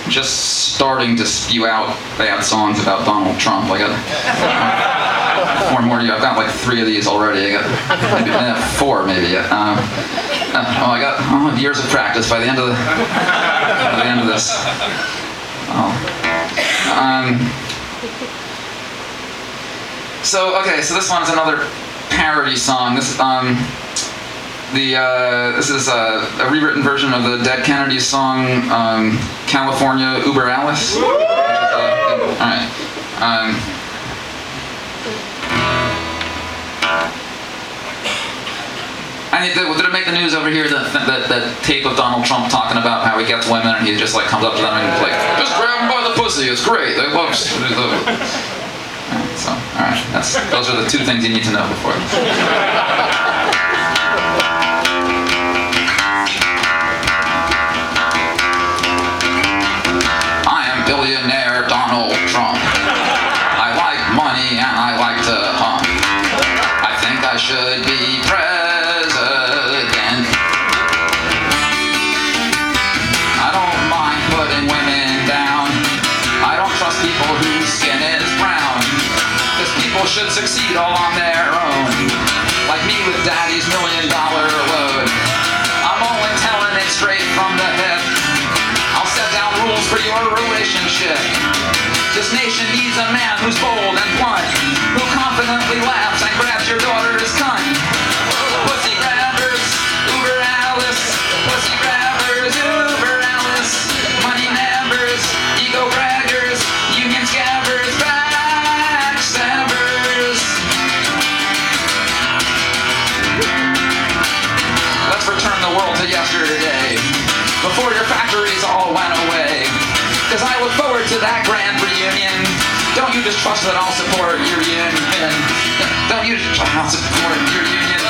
just starting to spew out bad songs about Donald Trump. I got more. I've got like 3 of these already. I got maybe 4 maybe. I got years of practice by the end of this. So this one is another parody song. This is a rewritten version of the Dead Kennedys song California Uber Alice. Alright. Did it make the news over here that tape of Donald Trump talking about how he gets women and he just like comes up to them and like, just grab them by the pussy, it's great. They love So, alright, those are the 2 things you need to know before. Billionaire Donald Trump. I like money and I like to hump. I think I should be president. I don't mind putting women down. I don't trust people whose skin is brown. Cause people should succeed all on their own. Like me with daddy's $1 million load. I'm only telling it straight from the hip. I'll set down rules for your relationship. This nation needs a man who's bold and blunt, who confidently laughs and grabs your daughter's cunt. Pussy grabbers, Uber Alice. Pussy grabbers, Uber Alice. Money nabbers, ego braggers, union scabbers, backstabbers. Let's return the world to yesterday, before your factories all went away. Cause I look forward to that grand reunion. Don't you just trust that I'll support your union? Don't you just trust I'll support your union?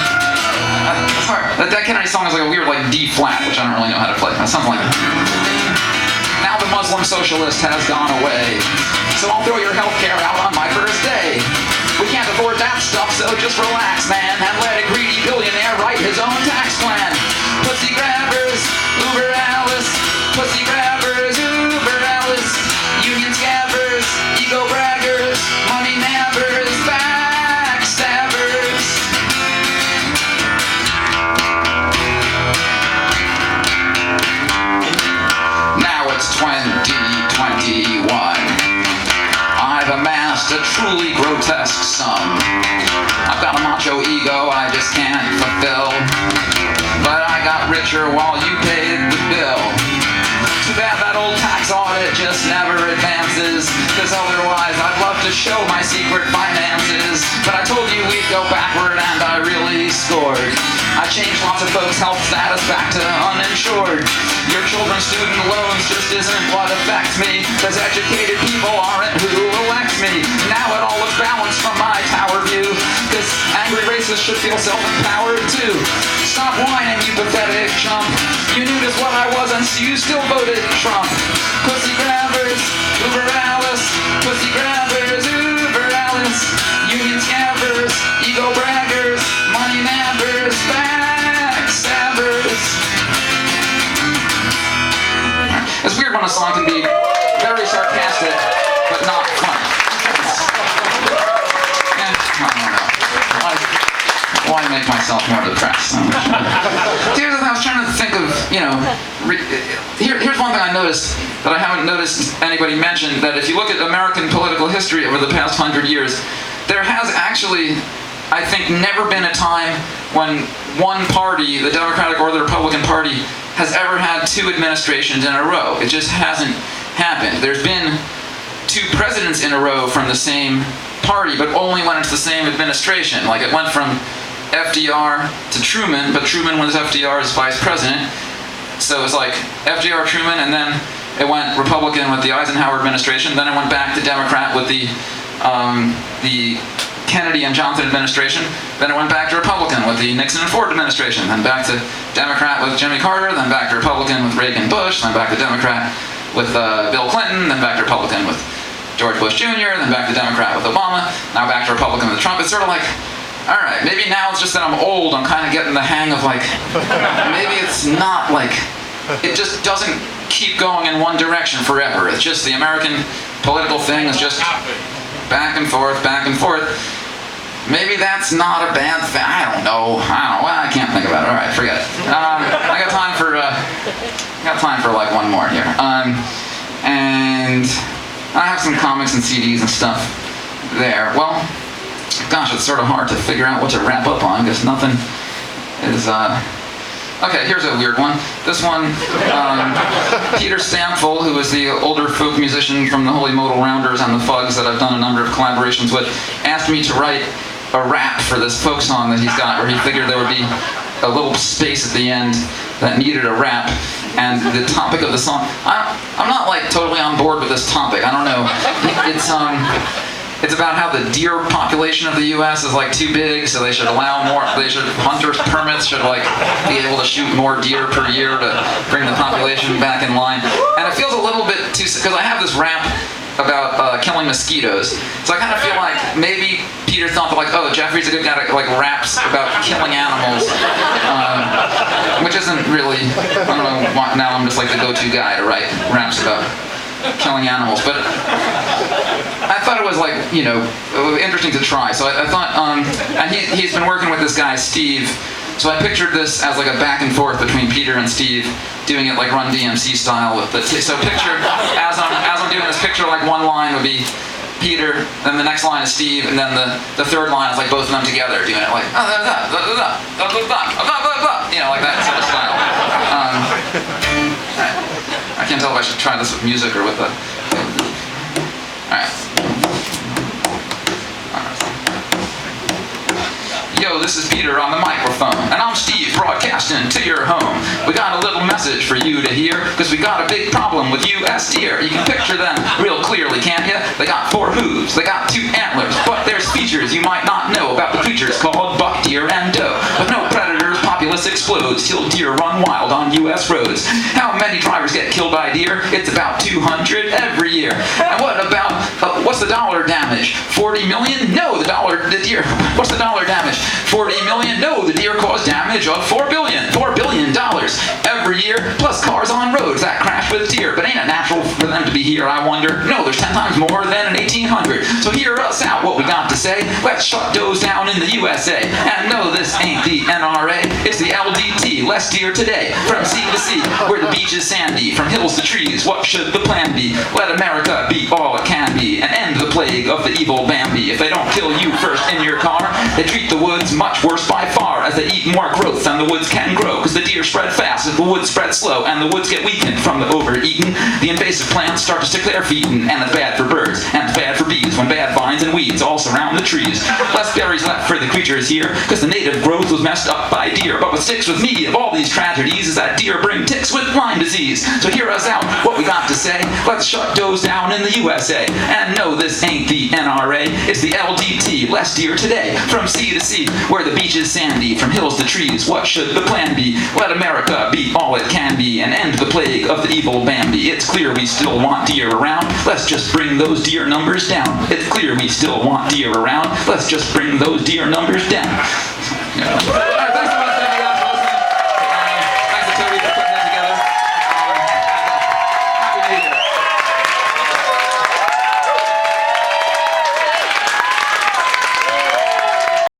That Dead Kennedy song is like a weird like D flat, which I don't really know how to play. Something like that. Now the Muslim socialist has gone away, so I'll throw your healthcare out on my first day. We can't afford that stuff, so just relax, man, and let a greedy billionaire write his own tax plan. Pussy grabbers, Uber Alice. Pussy grabbers, Uber Alice. Union scabbers, ego braggers, money nabbers, backstabbers. Now it's 2021. I've amassed a truly grotesque sum. I've got a macho ego I just can't fulfill, but I got richer while you paid the bill. Too bad that old tax audit just never advances, cause otherwise I'd love to show my secret finances. But I told you we'd go backward and I really scored. I changed lots of folks' health status back to uninsured. Your children's student loans just isn't what affects me, cause educated people aren't who elects me. Now it all looks balanced from my tower view, cause angry racists should feel self-empowered too. Stop whining, you pathetic chump. You knew just what I was and you still voted Trump. Pussy grabbers, Uber Alice. Pussy grabbers, Uber Alice. Union scabbers, ego braggers, money nabbers, backstabbers. It's weird when a song can be very sarcastic, but not funny. I don't know. Why make myself more depressed? Here's the thing, I was trying to think of, here's one thing I noticed that I haven't noticed anybody mention, that if you look at American political history over the past 100 years, there has actually, I think, never been a time when one party, the Democratic or the Republican Party, has ever had 2 administrations in a row. It just hasn't happened. There's been 2 presidents in a row from the same party, but only when it's the same administration. Like it went from FDR to Truman, but Truman was FDR's vice president. So it was like FDR, Truman, and then it went Republican with the Eisenhower administration. Then it went back to Democrat with the Kennedy and Johnson administration. Then it went back to Republican with the Nixon and Ford administration. Then back to Democrat with Jimmy Carter. Then back to Republican with Reagan, Bush. Then back to Democrat with Bill Clinton. Then back to Republican with George Bush Jr., then back to Democrat with Obama, now back to Republican with Trump. It's sort of like, all right, maybe now it's just that I'm old, I'm kind of getting the hang of like, maybe it's not like, it just doesn't keep going in one direction forever. It's just the American political thing is just back and forth, back and forth. Maybe that's not a bad thing. I don't know. Well, I can't think about it. All right, forget it. I got time for like one more here. And I have some comics and CDs and stuff there. Well, gosh, it's sort of hard to figure out what to wrap up on because nothing is. Okay, here's a weird one. This one, Peter Stamfel, who is the older folk musician from the Holy Modal Rounders and the Fugs that I've done a number of collaborations with, asked me to write a rap for this folk song that he's got, where he figured there would be a little space at the end that needed a rap. And the topic of the song, I'm not like totally on board with this topic. I don't know. It's about how the deer population of the U.S. is like too big, so they should allow more. Hunters' permits should like be able to shoot more deer per year to bring the population back in line. And it feels a little bit too, because I have this rap about killing mosquitoes. So I kind of feel like maybe Peter thought that like, oh, Jeffrey's a good guy to like raps about killing animals, which isn't really. I don't know. Now I'm just like the go-to guy to write raps about killing animals, but I thought it was like, interesting to try. So I thought, and he's been working with this guy Steve. So I pictured this as like a back and forth between Peter and Steve, doing it like Run DMC style with the. So picture as I'm doing this, picture like one line would be Peter, then the next line is Steve, and then the third line is like both of them together doing it like like that sort of style. I can't tell if I should try this with music or with the. All right. Yo, this is Peter on the microphone, and I'm Steve broadcasting to your home. We got a little message for you to hear, because we got a big problem with U.S. deer. You can picture them real clearly, can't you? They got 4 hooves, they got 2 antlers, but there's features you might not know about the creatures called buck deer and doe. With no predators, populace explodes till deer run wild on U.S. roads. How many drivers get killed by deer? It's about 200 every year. And what about, what's the dollar damage? 40 million? No, the deer, what's the dollar damage? 40 million? No, the deer caused damage of $4 billion every year, plus cars on roads that crash with deer. But ain't it natural for them to be here, I wonder? No, there's 10 times more than in 1800. So hear us out, what we got to say. Let's shut does down in the USA. And no, this ain't the NRA, it's the LDT, less deer today. From sea to sea, where the beach is sandy, from hills to trees, what should the plan be? Let America be all it can be, and end the plague of the evil Bambi. If they don't kill you first in your car, they treat the woods much worse by far, as they eat more growth than the woods can grow, because the deer spread fast as the woods spread slow, and the woods get weakened from the overeaten. The invasive plants start to stick their feet in, and it's bad for birds, and it's bad for bees, when bad vines and weeds all surround the trees. Less berries left for the creatures here, because the native growth was messed up by deer. But what sticks with me of all these tragedies is that deer bring ticks with Lyme disease. So hear us out, what we got to say. Let's shut does down in the USA. And no, this ain't the NRA, it's the LDT, less deer today. From sea to sea, where the beach is sandy, from hills to trees, what should the plan be? Let America be all it can be, and end the plague of the evil Bambi. It's clear we still want deer around, let's just bring those deer numbers down. It's clear we still want deer around, let's just bring those deer numbers down.